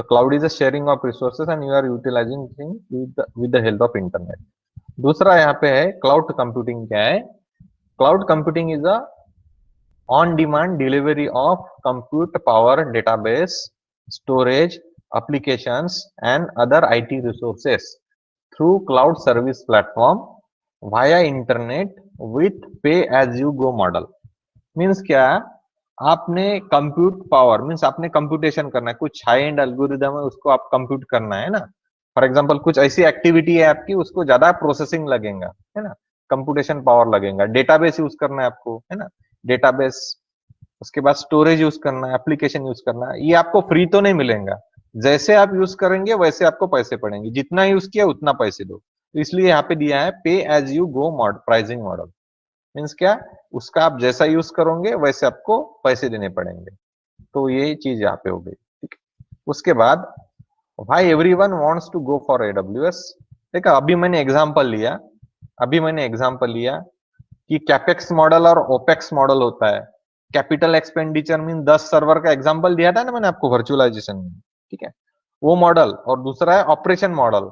Cloud is a sharing of resources and you are utilizing thing with the help of internet. दूसरा यहाँ पे है cloud computing. क्या है cloud computing? Is a on demand delivery of compute power, database storage, applications and other IT resources through cloud service platform via internet with pay as you go model। Means क्या? आपने compute power means आपने computation करना है, कुछ high and algorithm है उसको आप compute करना है ना। फॉर एग्जांपल कुछ ऐसी एक्टिविटी है आपकी, उसको ज्यादा प्रोसेसिंग लगेगा, है ना, कंप्यूटेशन पावर लगेगा। डेटाबेस यूज करना है आपको, है ना, डेटाबेस, उसके बाद स्टोरेज यूज करना है, एप्लीकेशन यूज करना है। ये आपको फ्री तो नहीं मिलेगा, जैसे आप यूज करेंगे वैसे आपको पैसे पड़ेंगे, जितना यूज किया उतना पैसे दो। तो इसलिए यहाँ पे दिया है pay as you go pricing model. Means क्या? उसका आप जैसा यूज करोगे वैसे आपको पैसे देने पड़ेंगे। तो ये चीज यहाँ पे हो गई, ठीक है। उसके बाद भाई everyone wants to go for AWS. देखा, अभी मैंने एग्जांपल लिया कि कैपेक्स मॉडल और ओपेक्स मॉडल होता है। कैपिटल एक्सपेंडिचर मीन 10 सर्वर का एग्जांपल दिया था ना मैंने आपको वर्चुअलाइजेशन में, ठीक है, वो मॉडल। और दूसरा है ऑपरेशन मॉडल।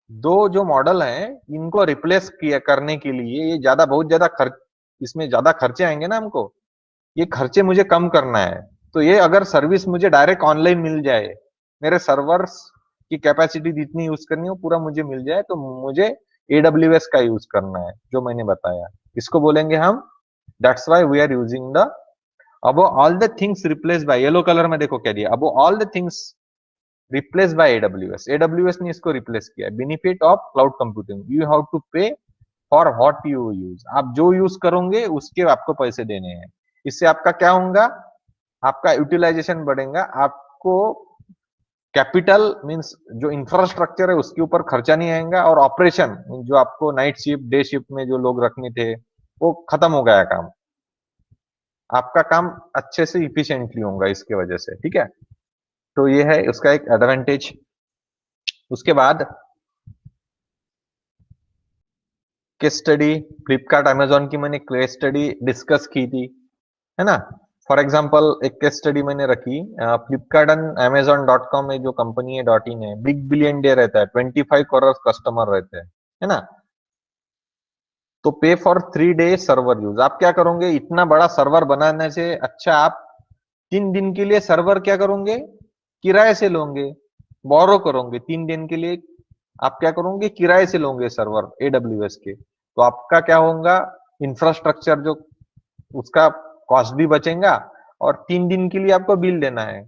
दो जो मॉडल हैं इनको रिप्लेस किया करने के लिए ये बहुत ज्यादा खर्च, इसमें ज्यादा खर्चे आएंगे ना हमको, ये खर्चे मुझे कम करना है। तो ये अगर सर्विस मुझे डायरेक्ट ऑनलाइन मिल जाए, मेरे सर्वर्स की कैपेसिटी जितनी यूज करनी हो पूरा मुझे मिल जाए, तो मुझे एडब्ल्यूएस का यूज करना है, जो मैंने बताया। इसको बोलेंगे हम, that's why we are using the above all the things replaced by, yellow colour में देखो क्या दिया, above all the things replaced by AWS। AWS ने इसको रिप्लेस किया। Benefit of cloud computing, you have to pay for what you use. आप जो use करोगे उसके आपको पैसे देने हैं। इससे आपका क्या होगा? आपका यूटिलाइजेशन बढ़ेगा, आपको कैपिटल मींस जो इंफ्रास्ट्रक्चर है उसके ऊपर खर्चा नहीं आएगा, और ऑपरेशन जो आपको नाइट शिफ्ट डे शिफ्ट में जो लोग रखने थे वो खत्म हो गया काम। आपका काम अच्छे से इफिशिएंटली होगा इसके वजह से, ठीक है। तो ये है उसका एक एडवांटेज। उसके बाद केस स्टडी, फ्लिपकार्ट अमेजोन की मैंने केस स्टडी डिस्कस की थी, है ना। फॉर एग्जांपल एक केस स्टडी मैंने रखी, फ्लिपकार्ट एंड अमेजोन.com में जो कंपनी है .in है, बिग बिलियन डे रहता है, 25 करोड़ कस्टमर रहते हैं, है ना। तो पे फॉर 3 डे सर्वर यूज। आप क्या करोगे? इतना बड़ा सर्वर बनाने से अच्छा आप 3 दिन के लिए सर्वर क्या करोगे? किराए से लोगे, बोरो करोगे 3 दिन के लिए। आप क्या करोगे? किराए से लोगे सर्वर एडब्ल्यूएस के। तो आपका क्या होगा? इंफ्रास्ट्रक्चर जो उसका कॉस्ट भी बचेगा, और 3 दिन के लिए आपको बिल देना है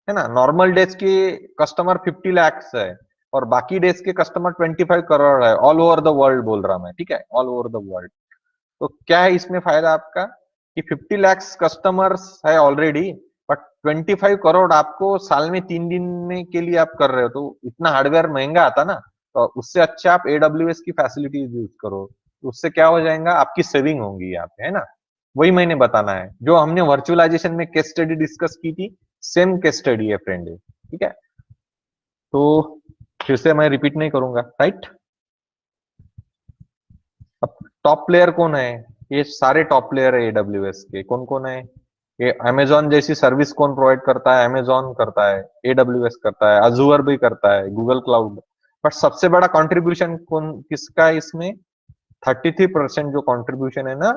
ना। नॉर्मल डेज के कस्टमर 50 लाख है, और बाकी डेज के कस्टमर 25 करोड़ है, ऑल ओवर द वर्ल्ड बोल रहा मैं, ठीक है, ऑल ओवर द वर्ल्ड। तो क्या है इसमें फायदा आपका कि 50 लाख कस्टमर्स है ऑलरेडी, बट 25 करोड़ आपको साल में 3 दिन में के लिए आप कर रहे हो। तो इतना हार्डवेयर महंगा आता ना, तो उससे अच्छा आप एडब्ल्यूएस की फैसिलिटीज यूज करो। तो उससे क्या हो जाएगा? आपकी सेविंग होगी यहाँ पे, है ना। वही मैंने बताना है जो हमने वर्चुअलाइजेशन में केस स्टडी डिस्कस की थी, सेम केस स्टडी है फ्रेंड, ठीक है। तो फिर से मैं रिपीट नहीं करूंगा, राइट। अब टॉप प्लेयर कौन है? ये सारे टॉप प्लेयर है एडब्ल्यूएस के। कौन कौन है? ये अमेजॉन जैसी सर्विस कौन प्रोवाइड करता है? अमेजॉन करता है, एडब्ल्यूएस करता है, अजूर भी करता है, गूगल क्लाउड। बट सबसे बड़ा कंट्रीब्यूशन कौन किसका है इसमें? 33% जो कंट्रीब्यूशन है ना,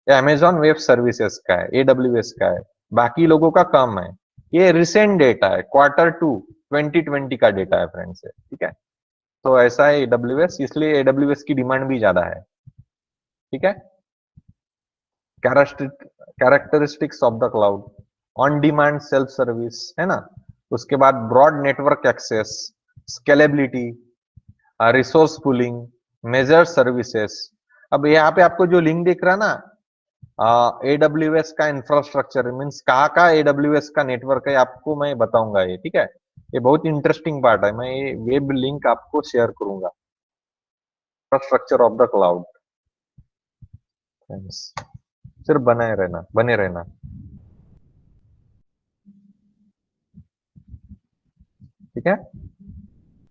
ये अमेजॉन वेब सर्विसेज का है, एडब्ल्यूएस का है। बाकी लोगों का कम है। ये रिसेंट डेटा है, Q2 2020 का डेटा है फ्रेंड्स, ठीक है। तो ऐसा है एडब्ल्यूएस, इसलिए एडब्ल्यूएस की डिमांड भी ज्यादा है, ठीक है। Characteristics of the cloud, on demand self service, है ना। उसके बाद broad network access, scalability, resource pooling, measure services. अब यहाँ पे आपको जो लिंक दिख रहा ना, एडब्ल्यूएस का इंफ्रास्ट्रक्चर मीन्स कहाँ का एडब्ल्यूएस का नेटवर्क है आपको मैं बताऊंगा ये, ठीक है। ये बहुत इंटरेस्टिंग पार्ट है, मैं ये वेब लिंक आपको शेयर करूंगा। इंफ्रास्ट्रक्चर ऑफ द क्लाउड, सिर्फ बने रहना। ठीक है,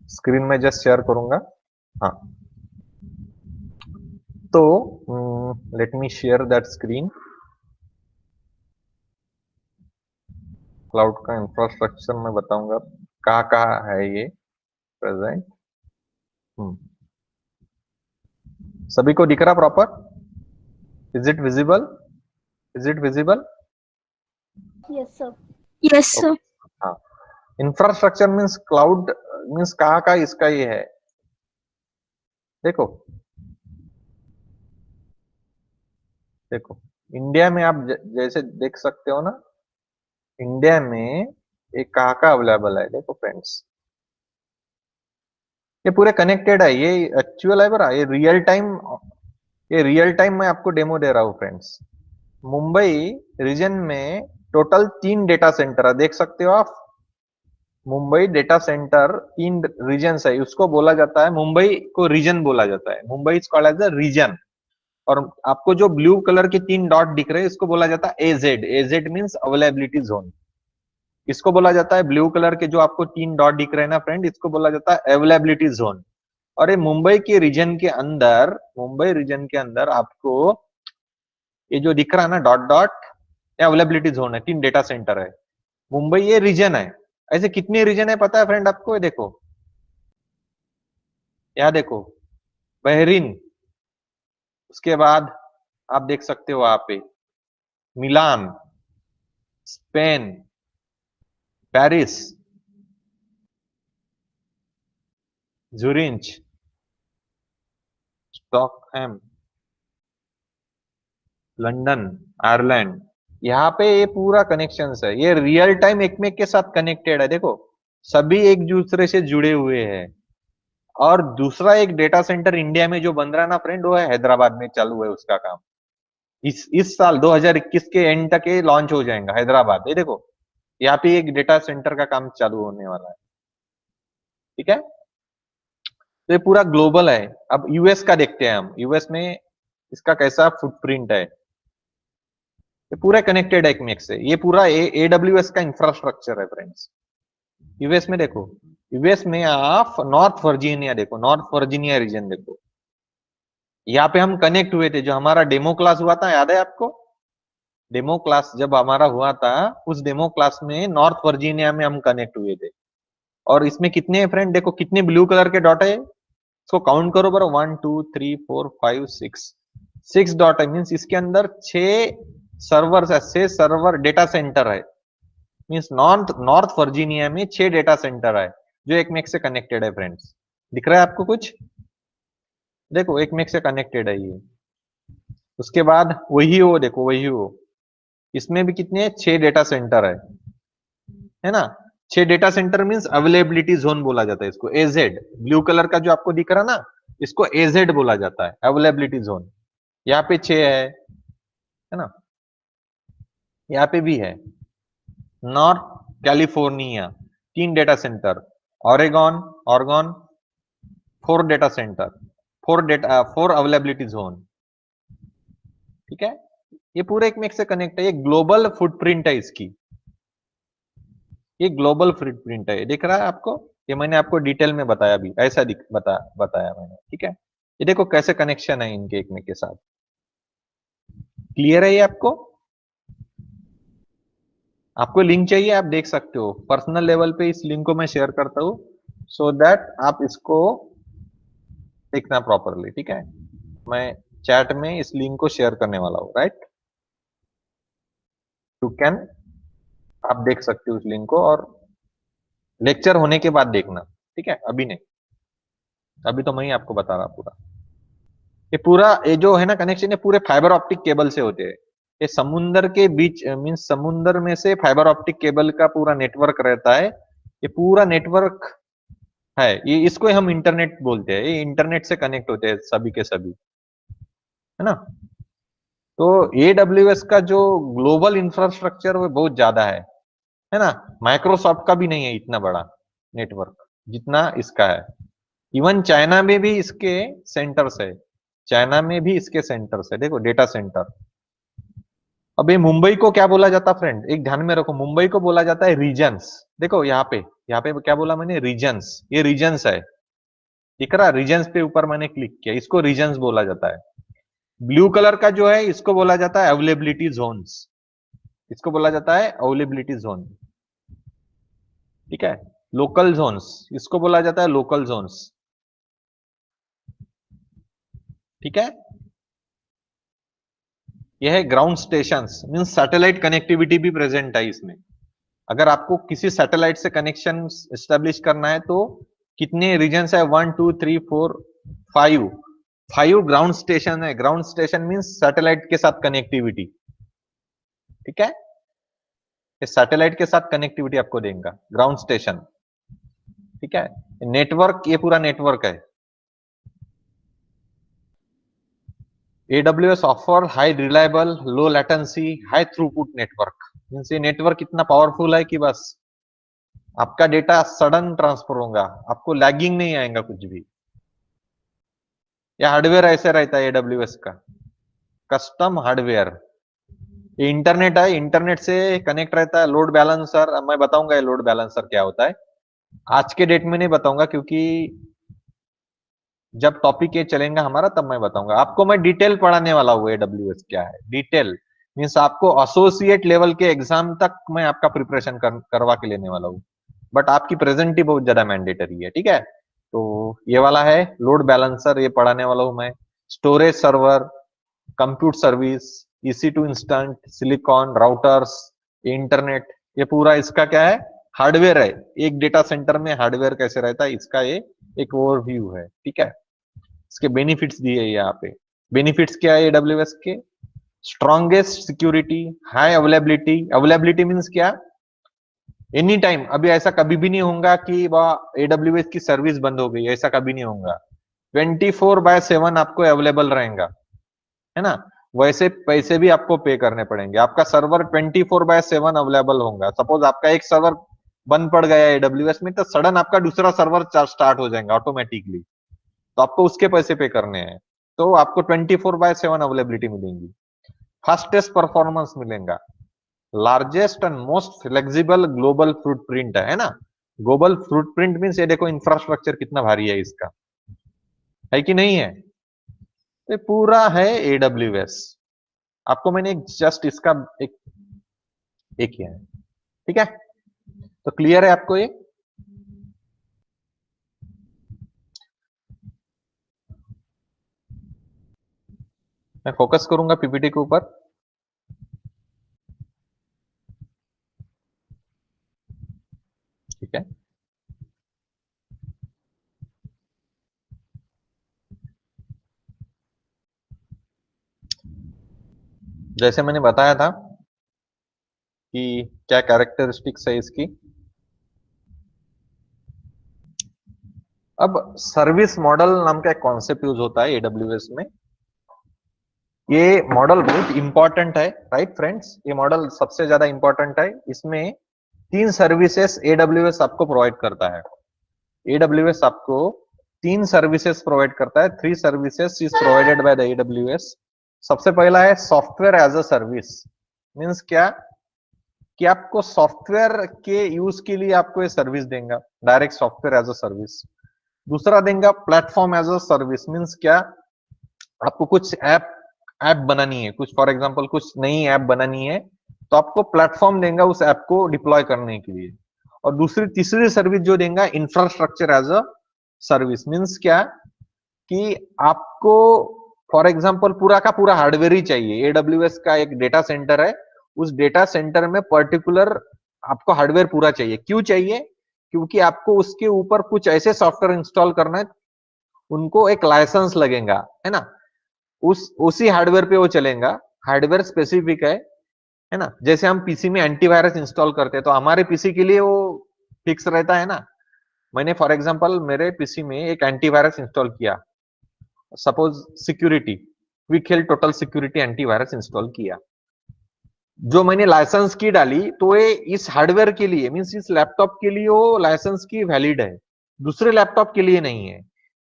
स्क्रीन में जस्ट शेयर करूंगा। हाँ, तो let me share that screen. Cloud का इंफ्रास्ट्रक्चर मैं बताऊंगा कहाँ है ये प्रेजेंट? सभी को दिख रहा proper? Is it visible? Is it visible? Yes, sir. Yes, sir. हाँ, इंफ्रास्ट्रक्चर मीन्स क्लाउड मीन्स कहाँ का इसका ये है। देखो देखो इंडिया में आप जैसे देख सकते हो ना, इंडिया में ये कहाँ का अवेलेबल है। देखो फ्रेंड्स, ये पूरे कनेक्टेड है, ये एक्चुअल है बरा, ये रियल टाइम, ये रियल टाइम मैं आपको डेमो दे रहा हूँ फ्रेंड्स। मुंबई रीजन में टोटल 3 डेटा सेंटर है, देख सकते हो आप। मुंबई डेटा सेंटर 3 रीजन है, उसको बोला जाता है, मुंबई को रीजन बोला जाता है, Mumbai is called as a region. और आपको जो ब्लू कलर के 3 डॉट दिख रहे हैं, इसको बोला जाता है AZ. AZ means availability zone. इसको बोला जाता है, ब्लू कलर के जो आपको 3 डॉट दिख रहे हैं ना फ्रेंड, इसको बोला जाता है अवेलेबिलिटी जोन। और ये मुंबई के रीजन के अंदर, मुंबई रीजन के अंदर आपको ये जो दिख रहा है ना डॉट डॉट, ये अवेलेबिलिटी जोन है, 3 डेटा सेंटर है। मुंबई ये रीजन है। ऐसे कितने रीजन है पता है फ्रेंड आपको? ये देखो, यह देखो, बहरीन, उसके बाद आप देख सकते हो वहां पे Milan, Spain, Paris, Zurich, Stockholm, London, Ireland. यहाँ पे ये पूरा कनेक्शन है, ये रियल टाइम एक में के साथ कनेक्टेड है। देखो सभी एक दूसरे से जुड़े हुए हैं। और दूसरा एक डेटा सेंटर इंडिया में जो बन रहा है ना फ्रेंड, वो है हैदराबाद में, चालू है उसका काम। इस साल 2021 के एंड तक ये लॉन्च हो जाएगा हैदराबाद। ये देखो यहाँ पे एक डेटा सेंटर का काम चालू होने वाला है। ठीक है, तो ये पूरा ग्लोबल है। अब यूएस का देखते हैं हम, यूएस में इसका कैसा फुटप्रिंट है। ये पूरा कनेक्टेड है एक में से, ये पूरा एडब्ल्यूएस का इंफ्रास्ट्रक्चर है फ्रेंड्स। यूएस में देखो, यूएस में आप नॉर्थ वर्जीनिया देखो, नॉर्थ वर्जीनिया रीजन देखो, यहाँ पे हम कनेक्ट हुए थे। जो हमारा डेमो क्लास हुआ था, याद है आपको? डेमो क्लास जब हमारा हुआ था, उस डेमो क्लास में नॉर्थ वर्जीनिया में हम कनेक्ट हुए थे। और इसमें कितने फ्रेंड देखो, कितने ब्लू कलर के डॉट है, इसको काउंट करो बरो, 1 2 3 4 5 6, 6 डॉट है। मीन्स इसके अंदर 6 सर्वर है, 6 सर्वर डेटा सेंटर है। मीन्स नॉर्थ वर्जीनिया में 6 डेटा सेंटर है, जो एक में से कनेक्टेड है फ्रेंड्स। दिख रहा है आपको कुछ? देखो एक में से कनेक्टेड है ये। उसके बाद वही हो, देखो वही हो, इसमें भी कितने 6 डेटा सेंटर है ना। 6 data centre means availability zone बोला जाता है इसको, एजेड। ब्लू कलर का जो आपको दिख रहा ना, इसको एजेड बोला जाता है, अवेलेबिलिटी जोन। यहाँ पे 6 है ना, यहाँ पे भी है। North California 3 data centre, Oregon, organ 4 data centre, 4 availability zone. ठीक है, ये पूरे एक में से कनेक्ट है, ये ग्लोबल फुटप्रिंट है इसकी, ये ग्लोबल फुटप्रिंट है। दिख रहा है आपको? ये मैंने आपको डिटेल में बताया भी, ऐसा बताया मैंने। ठीक है, ये देखो कैसे कनेक्शन है इनके एक में के साथ। क्लियर है ये आपको? आपको लिंक चाहिए, आप देख सकते हो पर्सनल लेवल पे, इस लिंक को मैं शेयर करता हूं, सो दैट आप इसको देखना प्रॉपरली। ठीक है, मैं चैट में इस लिंक को शेयर करने वाला हूं, राइट? यू कैन, आप देख सकते हो उस लिंक को, और लेक्चर होने के बाद देखना। ठीक है, अभी नहीं, अभी तो मैं ही आपको बता रहा पूरा। ये पूरा ये जो है ना कनेक्शन, ये पूरे फाइबर ऑप्टिक केबल से होते हैं। ये समुंदर के बीच मीन्स समुंदर में से फाइबर ऑप्टिक केबल का पूरा नेटवर्क रहता है। ये पूरा नेटवर्क है, ये इसको हम इंटरनेट बोलते हैं। ये इंटरनेट से कनेक्ट होते हैं सभी के सभी, है ना। तो एडब्ल्यूएस का जो ग्लोबल इंफ्रास्ट्रक्चर वो बहुत ज्यादा है ना। माइक्रोसॉफ्ट का भी नहीं है इतना बड़ा नेटवर्क जितना इसका है। इवन चाइना में भी इसके सेंटर्स है, चाइना में भी इसके सेंटर्स है, देखो डेटा सेंटर। अब ये मुंबई को क्या बोला जाता फ्रेंड, एक ध्यान में रखो, मुंबई को बोला जाता है रीजन्स। देखो यहाँ पे क्या बोला मैंने, रीजन्स। ये रीजन्स है, दिख रहा? रीजन्स पे ऊपर मैंने क्लिक किया, इसको रीजन्स बोला जाता है। ब्लू कलर का जो है, इसको बोला जाता है अवेलेबिलिटी जोन्स, इसको बोला जाता है अवेलेबिलिटी जोन। ठीक है, लोकल जोन्स, इसको बोला जाता है लोकल जोन्स, ठीक है। यह है ground station, means satellite connectivity भी प्रेजेंट है इसमें। अगर आपको किसी सैटेलाइट से कनेक्शन एस्टेब्लिश करना है तो कितने रीजन है, 1 2 3 4 5, 5 ग्राउंड स्टेशन है। ग्राउंड स्टेशन मींस सैटेलाइट के साथ कनेक्टिविटी, ठीक है। ये सैटेलाइट के साथ कनेक्टिविटी आपको देगा ग्राउंड स्टेशन, ठीक है। नेटवर्क, ये पूरा नेटवर्क है। AWS offer high reliable, low latency, high throughput network. Means ये नेटवर्क इतना पावरफुल है कि बस आपका डेटा सडन ट्रांसफर होगा, आपको लैगिंग नहीं आएगा कुछ भी। या हार्डवेयर ऐसे रहता है AWS का, कस्टम हार्डवेयर। ये इंटरनेट है, इंटरनेट से कनेक्ट रहता है। लोड बैलेंसर, मैं बताऊंगा ये लोड बैलेंसर क्या होता है। आज के डेट में नहीं बताऊंगा, क्योंकि जब टॉपिक ये चलेगा हमारा तब मैं बताऊंगा आपको। मैं डिटेल पढ़ाने वाला हूँ AWS क्या है, डिटेल मीन्स आपको एसोसिएट लेवल के एग्जाम तक मैं आपका प्रिपरेशन करवा के लेने वाला हूँ। बट आपकी प्रेजेंट ही बहुत ज्यादा मैंडेटरी है, ठीक है। तो ये वाला है लोड बैलेंसर, ये पढ़ाने वाला हूं मैं। Storage server, compute service, EC2 instant, silicon, routers, internet, ये पूरा इसका क्या है, हार्डवेयर है। एक डेटा सेंटर में हार्डवेयर कैसे रहता है, इसका ये एक ओवरव्यू है, ठीक है। इसके बेनिफिट्स दिए यहाँ पे। बेनिफिट्स क्या है AWS के? Strongest security, high availability. Availability means क्या? Any time. अभी ऐसा कभी भी नहीं होगा कि वाह AWS की सर्विस बंद हो गई, ऐसा कभी नहीं होगा। 24/7 आपको अवेलेबल रहेगा, है ना। वैसे पैसे भी आपको पे करने पड़ेंगे। आपका सर्वर 24/7 अवेलेबल होगा। सपोज आपका एक सर्वर बंद पड़ गया AWS में, तो सडन आपका दूसरा सर्वर स्टार्ट हो जाएगा ऑटोमेटिकली, तो आपको उसके पैसे पे करने हैं। तो आपको 24/7 अवेलेबिलिटी मिलेंगी। फास्टेस्ट परफॉर्मेंस मिलेगा, largest and most flexible global footprint है ना। ग्लोबल फुटप्रिंट मींस ये देखो इंफ्रास्ट्रक्चर कितना भारी है इसका, है कि नहीं है। तो ये पूरा है AWS। आपको मैंने जस्ट इसका एक किया है, ठीक है। तो क्लियर है आपको ये? मैं फोकस करूंगा PPT के ऊपर। ठीक है, जैसे मैंने बताया था कि क्या कैरेक्टरिस्टिक्स है इसकी। अब सर्विस मॉडल नाम का एक कॉन्सेप्ट यूज होता है AWS में। ये मॉडल बहुत इंपॉर्टेंट है, राइट फ्रेंड्स। ये मॉडल सबसे ज्यादा इंपॉर्टेंट है। इसमें 3 सर्विसेज AWS आपको प्रोवाइड करता है। AWS आपको 3 सर्विसेज प्रोवाइड करता है। 3 services is provided by the AWS। सबसे पहला है software as a service. Means क्या कि आपको सॉफ्टवेयर के यूज के लिए आपको ये सर्विस देगा, direct software as a service. दूसरा देगा platform as a service. Means क्या, आपको कुछ ऐप बनानी है, कुछ फॉर एग्जांपल कुछ नई ऐप बनानी है, तो आपको प्लेटफॉर्म देगा उस ऐप को डिप्लॉय करने के लिए। और तीसरी सर्विस जो देगा infrastructure as a service. Means क्या कि आपको फॉर एग्जांपल पूरा का पूरा हार्डवेयर ही चाहिए। AWS का एक डेटा सेंटर है, उस डेटा सेंटर में पर्टिकुलर आपको हार्डवेयर पूरा चाहिए। क्यों चाहिए? क्योंकि आपको उसके ऊपर कुछ ऐसे सॉफ्टवेयर इंस्टॉल करना है, उनको एक लाइसेंस लगेगा, है ना। उसी हार्डवेयर पे वो चलेगा। हार्डवेयर स्पेसिफिक है ना। जैसे हम पीसी में एंटीवायरस इंस्टॉल करते हैं, तो हमारे पीसी के लिए वो फिक्स रहता है ना। मैंने फॉर एग्जांपल मेरे पीसी में एक एंटीवायरस इंस्टॉल किया, suppose security, quick health total security antivirus install किया। जो मैंने लाइसेंस की डाली, तो ये इस हार्डवेयर के लिए मींस इस लैपटॉप के लिए वो लाइसेंस की वैलिड है, दूसरे लैपटॉप के लिए नहीं है।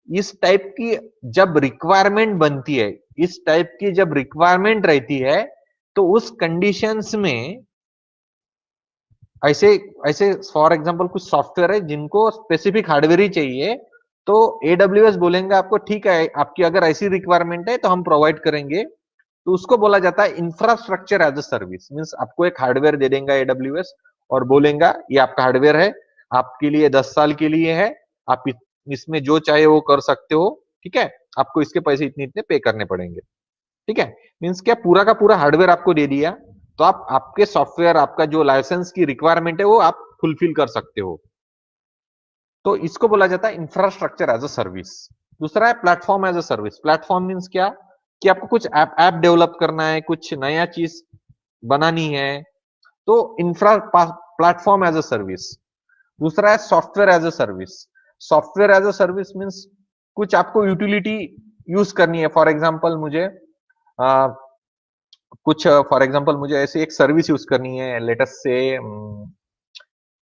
इस टाइप की जब रिक्वायरमेंट बनती है, इस टाइप की जब रिक्वायरमेंट रहती है, तो उस कंडीशंस में ऐसे ऐसे फॉर एग्जांपल कुछ सॉफ्टवेयर है जिनको स्पेसिफिक हार्डवेयर ही चाहिए, तो AWS बोलेंगे आपको ठीक है, आपकी अगर ऐसी रिक्वायरमेंट है तो हम प्रोवाइड करेंगे। तो उसको बोला जाता है infrastructure as a service. Means आपको एक हार्डवेयर दे देगा AWS और बोलेगा ये आपका हार्डवेयर है, आपके लिए 10 साल के लिए है, आप इसमें जो चाहे वो कर सकते हो, ठीक है, आपको इसके पैसे इतने इतने पे करने पड़ेंगे, ठीक है। मीन्स क्या, पूरा का पूरा हार्डवेयर आपको दे दिया, तो आप आपके सॉफ्टवेयर, आपका जो लाइसेंस की रिक्वायरमेंट है वो आप फुलफिल कर सकते हो। तो इसको बोला जाता है इंफ्रास्ट्रक्चर एज अ सर्विस। दूसरा है platform as a service. Platform means क्या, कि आपको कुछ ऐप डेवलप करना है, कुछ नया चीज बनानी है, तो infra platform as a service. दूसरा है software as a service. Software as a service means कुछ आपको यूटिलिटी यूज करनी है। फॉर एग्जांपल मुझे कुछ फॉर एग्जांपल मुझे ऐसी एक सर्विस यूज करनी है, लेट अस से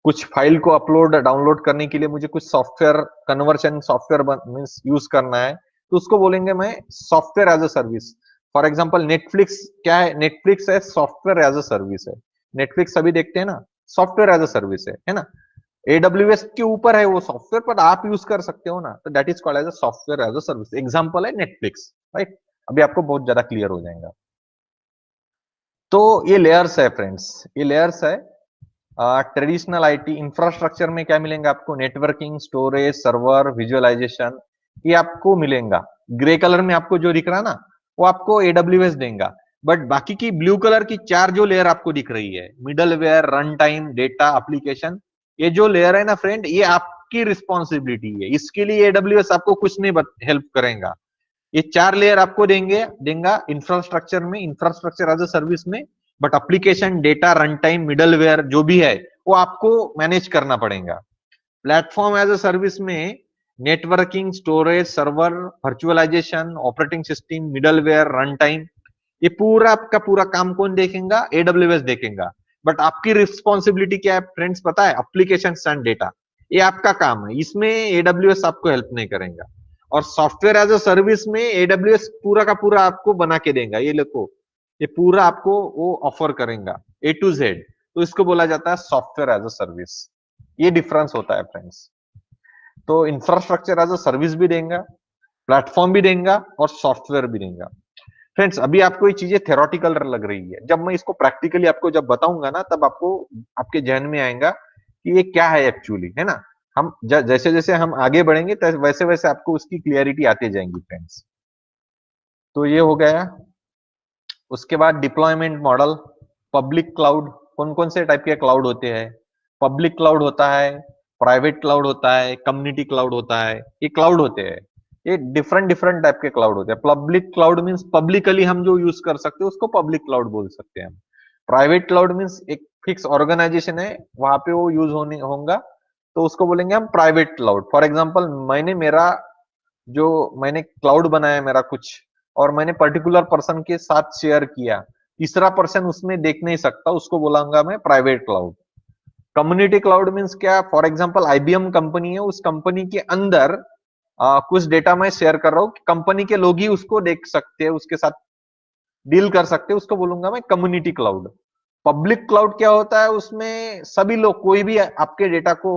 कुछ फाइल को अपलोड डाउनलोड करने के लिए मुझे कुछ software conversion software means use करना है, तो उसको बोलेंगे मैं software as a service. For example Netflix क्या है, नेटफ्लिक्स है सॉफ्टवेयर एज अ सर्विस है। नेटफ्लिक्स सभी देखते हैं ना, सॉफ्टवेयर एज अ सर्विस है ना। एडब्ल्यूएस के ऊपर है वो सॉफ्टवेयर, पर आप यूज कर सकते हो ना, तो that is called as a software as a service. Example है नेटफ्लिक्स, राइट। अभी आपको बहुत ज्यादा क्लियर हो जाएगा। तो ये लेयर्स है फ्रेंड्स, ये लेयर्स है। ट्रेडिशनल आईटी इंफ्रास्ट्रक्चर में क्या मिलेंगे आपको, नेटवर्किंग, स्टोरेज, सर्वर, विजुअलाइजेशन, ये आपको मिलेगा। ग्रे कलर में आपको जो दिख रहा है ना, वो आपको एडब्ल्यूएस देगा। बट बाकी की ब्लू कलर की चार जो लेयर आपको दिख रही है, middleware, run time, data, application, ये जो लेयर है ना फ्रेंड, ये आपकी रिस्पॉन्सिबिलिटी है। इसके लिए एडब्ल्यूएस आपको कुछ नहीं हेल्प करेगा। ये चार लेयर आपको देगा इंफ्रास्ट्रक्चर में, इंफ्रास्ट्रक्चर एज अ सर्विस में। But application, data, run time, middleware जो भी है, वो आपको मैनेज करना पड़ेगा। प्लेटफॉर्म एज अ सर्विस में networking, storage, server, virtualization, operating system, middleware, run time, ये पूरा आपका पूरा काम कौन देखेगा, एडब्ल्यूएस देखेगा। बट आपकी रिस्पॉन्सिबिलिटी क्या है फ्रेंड्स, पता है, एप्लीकेशन एंड डेटा, ये आपका काम है, इसमें एडब्ल्यूएस आपको हेल्प नहीं करेगा। और सॉफ्टवेयर एज अ सर्विस में एडब्ल्यूएस पूरा का पूरा आपको बना के देगा, ये देखो, ये पूरा आपको वो ऑफर करेगा ए टू जेड। तो इसको बोला जाता है सॉफ्टवेयर एज अ सर्विस। ये डिफरेंस होता है फ्रेंड्स। तो इंफ्रास्ट्रक्चर एज अ सर्विस भी देगा, प्लेटफॉर्म भी देगा, और सॉफ्टवेयर भी देगा। फ्रेंड्स अभी आपको ये चीजें थेरोटिकल लग रही है, जब मैं इसको प्रैक्टिकली आपको जब बताऊंगा ना, तब आपको आपके जहन में आएगा कि ये क्या है एक्चुअली, है ना। हम जैसे जैसे हम आगे बढ़ेंगे वैसे वैसे आपको उसकी क्लियरिटी आती जाएंगी फ्रेंड्स। तो ये हो गया। उसके बाद डिप्लॉयमेंट मॉडल, पब्लिक क्लाउड, कौन कौन से टाइप के क्लाउड होते हैं, पब्लिक क्लाउड होता है, प्राइवेट क्लाउड होता है, कम्युनिटी क्लाउड होता है, ये क्लाउड होते हैं। ये डिफरेंट डिफरेंट टाइप के क्लाउड होते हैं। पब्लिक क्लाउड मींस पब्लिकली हम जो यूज कर सकते हैं उसको पब्लिक क्लाउड बोल सकते हैं हम। प्राइवेट क्लाउड मींस एक फिक्स ऑर्गेनाइजेशन है, वहां पे वो यूज होने होगा, तो उसको बोलेंगे हम प्राइवेट क्लाउड। फॉर एग्जाम्पल जो मैंने क्लाउड बनाया मेरा कुछ, और मैंने पर्टिकुलर पर्सन के साथ शेयर किया, तीसरा पर्सन उसमें देख नहीं सकता, उसको बोलाऊंगा मैं private cloud. Community cloud means क्या, फॉर एग्जांपल आईबीएम कंपनी है, उस कंपनी के अंदर कुछ डेटा मैं शेयर कर रहा हूँ, कंपनी के लोग ही उसको देख सकते हैं, उसके साथ डील कर सकते हैं, उसको बोलूंगा मैं कम्युनिटी क्लाउड। पब्लिक क्लाउड क्या होता है, उसमें सभी लोग, कोई भी आपके डेटा को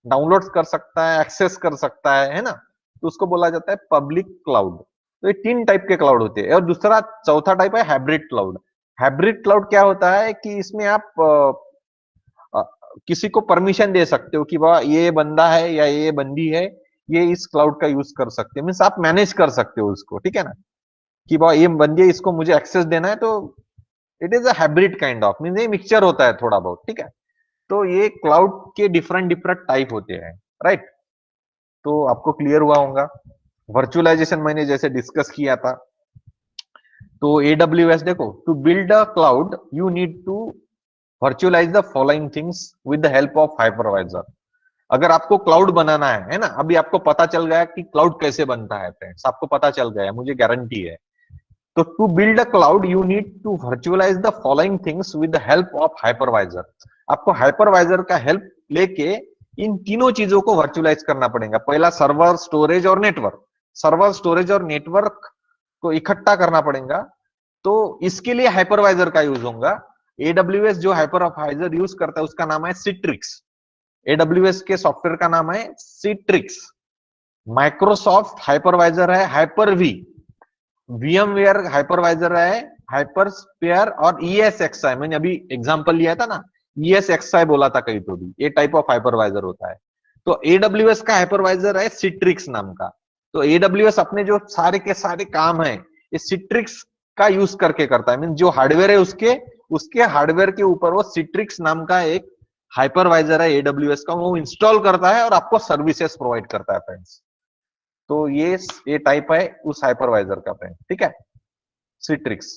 डाउनलोड कर सकता है, एक्सेस कर सकता है ना, तो उसको बोला जाता है पब्लिक क्लाउड। तो ये तीन टाइप के क्लाउड होते हैं। और दूसरा चौथा टाइप है हाइब्रिड क्लाउड। हाइब्रिड क्लाउड क्या होता है कि इसमें आप किसी को परमिशन दे सकते हो कि वाह ये बंदा है या ये बंदी है, ये इस क्लाउड का यूज कर सकते हैं, मीन्स आप मैनेज कर सकते हो उसको, ठीक है ना, कि वाह ये बंदी है, इसको मुझे एक्सेस देना है, तो it is a hybrid kind of, means ये मिक्सचर होता है थोड़ा बहुत, ठीक है। तो ये क्लाउड के डिफरेंट डिफरेंट टाइप होते हैं, राइट। तो आपको क्लियर हुआ होगा। वर्चुअलाइजेशन मैंने जैसे डिस्कस किया था, तो एडब्ल्यूएस देखो, to build a cloud you need to virtualize the following things with the help of hypervisor. अगर आपको क्लाउड बनाना है ना, अभी आपको पता चल गया कि क्लाउड कैसे बनता है फ्रेंड्स, आपको पता चल गया, मुझे गारंटी है। तो to build a cloud you need to virtualize the following things with the help of hypervisor. आपको हाइपरवाइजर का हेल्प लेके इन तीनों चीजों को वर्चुअलाइज करना पड़ेगा। पहला सर्वर, स्टोरेज और नेटवर्क। सर्वर, स्टोरेज और नेटवर्क को इकट्ठा करना पड़ेगा, तो इसके लिए हाइपरवाइजर का यूज होगा। एडब्ल्यूएस जो हाइपरवाइजर यूज करता है उसका नाम है सिट्रिक्स। एडब्ल्यूएस के सॉफ्टवेयर का नाम है सिट्रिक्स। माइक्रोसॉफ्ट हाइपरवाइजर है हाइपर-वी। VMware हाइपरवाइजर है हाइपरस्फीयर और ESXi। मैंने अभी एग्जांपल लिया था ना, ESXi बोला था कहीं तो भी, ये टाइप ऑफ हाइपरवाइजर होता है। तो AWS का हाइपरवाइजर है सिट्रिक्स नाम का। तो AWS अपने जो सारे के सारे काम है ये सिट्रिक्स का यूज करके करता है, मीन जो हार्डवेयर है उसके उसके हार्डवेयर के ऊपर वो सिट्रिक्स नाम का एक हाइपरवाइजर है AWS का, वो इंस्टॉल करता है और आपको सर्विसेज प्रोवाइड करता है फ्रेंड्स। तो ये टाइप है उस हाइपरवाइजर का फ्रेंड, ठीक है, सिट्रिक्स।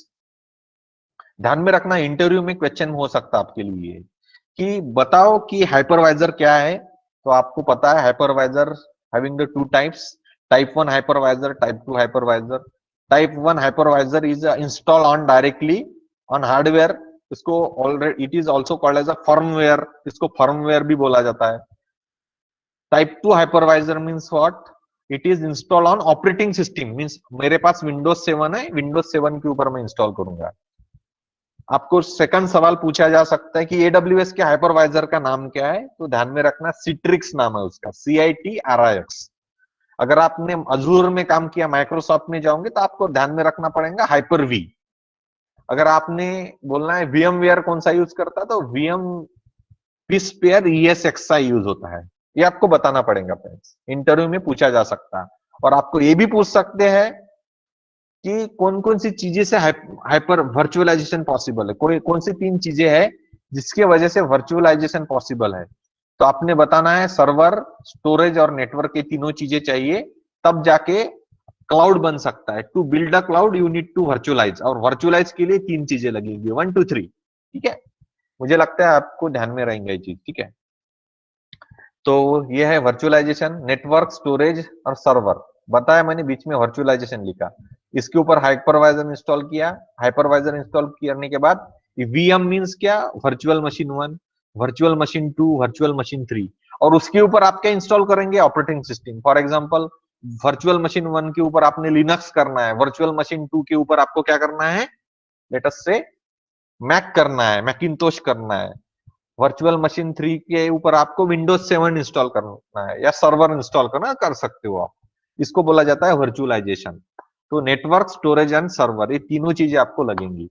ध्यान में रखना, इंटरव्यू में क्वेश्चन हो सकता है आपके लिए कि बताओ कि हाइपरवाइजर क्या है। तो आपको पता है hypervisor having the two types, type 1 hypervisor, type 2 hypervisor. Type 1 hypervisor is install on directly on hardware, इसको already it is also called as a firmware, इसको फर्मवेयर भी बोला जाता है। Type 2 hypervisor means what, it is install on operating system, means मेरे पास Windows 7 है, Windows 7 के ऊपर मैं इंस्टॉल करूंगा। आपको सेकंड सवाल पूछा जा सकता है कि AWS के हाइपरवाइजर का नाम क्या है, तो ध्यान में रखना सिट्रिक्स नाम है उसका, CITRIX। अगर आपने अजूर में काम किया, माइक्रोसॉफ्ट में जाओगे तो आपको ध्यान में रखना पड़ेगा हाइपर वी। अगर आपने बोलना है VMware कौन सा यूज करता है, तो VM vSphere ESXi यूज होता है, ये आपको बताना पड़ेगा फ्रेंड्स, इंटरव्यू में पूछा जा सकता है। और आपको ये भी पूछ सकते हैं कि कौन कौन सी चीजें से हाइपर वर्चुअलाइजेशन पॉसिबल है, कोई कौन सी 3 चीजें हैं जिसके वजह से वर्चुअलाइजेशन पॉसिबल है। तो आपने बताना है सर्वर, स्टोरेज और नेटवर्क, ये तीनों चीजें चाहिए, तब जाके क्लाउड बन सकता है। To build a cloud you need to virtualize, और वर्चुअलाइज के लिए 3 चीजें लगेंगी, 1 2 3, ठीक है। मुझे लगता है आपको ध्यान में रहेंगे ये चीज, ठीक है। तो ये है वर्चुअलाइजेशन, नेटवर्क, स्टोरेज और सर्वर। बताया मैंने, बीच में वर्चुअलाइजेशन लिखा। इसके ऊपर हाइपरवाइजर इंस्टॉल किया, हाइपरवाइजर इंस्टॉल करने के बाद VM मींस क्या, virtual machine 1, virtual machine 2, virtual machine 3, और उसके ऊपर आप क्या इंस्टॉल करेंगे, operating system. For example virtual machine 1 के ऊपर आपने लिनक्स करना है, वर्चुअल मशीन 2 के ऊपर आपको क्या करना है, लेट अस से मैक करना है, मैकिंटोश करना है। वर्चुअल मशीन 3 के ऊपर आपको विंडोज 7 इंस्टॉल करना है या सर्वर इंस्टॉल करना, कर सकते हो आप। इसको बोला जाता है वर्चुअलाइजेशन। तो नेटवर्क, स्टोरेज एंड सर्वर, ये तीनों चीजें आपको लगेंगी।